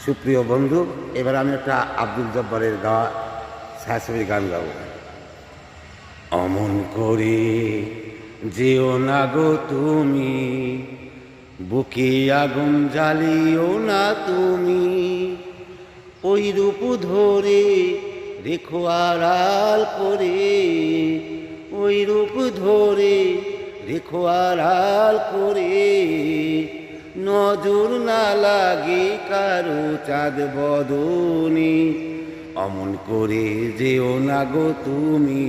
সুপ্রিয় বন্ধু, এবার আমি একটা আব্দুল জব্বারের গাওয়া ছায়াছবির গান গাবো। অমন করে যেও না গো তুমি, বুকে আগুন জ্বালিও না তুমি, ওই রূপ ধরে রেখো আড়াল করে, ওই রূপ ধরে রেখো আড়াল করে, নজর না লাগে কারো চাঁদ বদনে। অমন করে যেও না গো তুমি,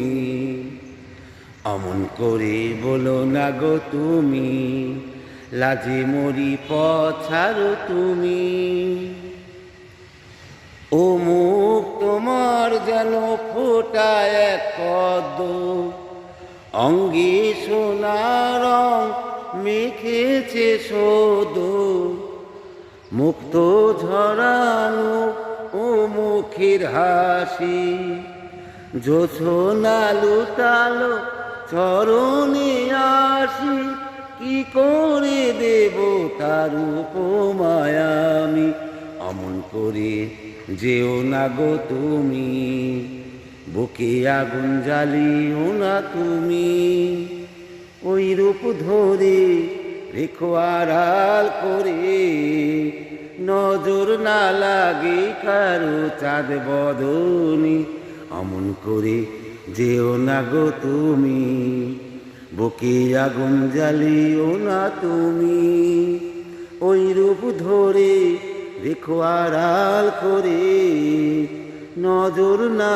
অমন করে বলো না গো তুমি, লাজে মরি পথ ছাড়ো তুমি। ও মুখ তোমার যেন ফোটা এক পদ্ম, অঙ্গে সোনার রং মেখেছে শোধ, মুক্ত ঝরানো ও মুখের হাসি, জোছনা লুটালো চরণে আসি, কি করে দেব তার উপমায় আমি। অমন করে যেও না গো তুমি, বুকে আগুন জ্বালিও না তুমি, ওই রূপ ধরে রেখো আড়াল করে, নজর না লাগে কারো চাঁদ বদনে। অমন করে যেও না গো তুমি, বুকে আগুন জ্বালিও না তুমি, ওই রূপ ধরে রেখো আড়াল করে, নজর না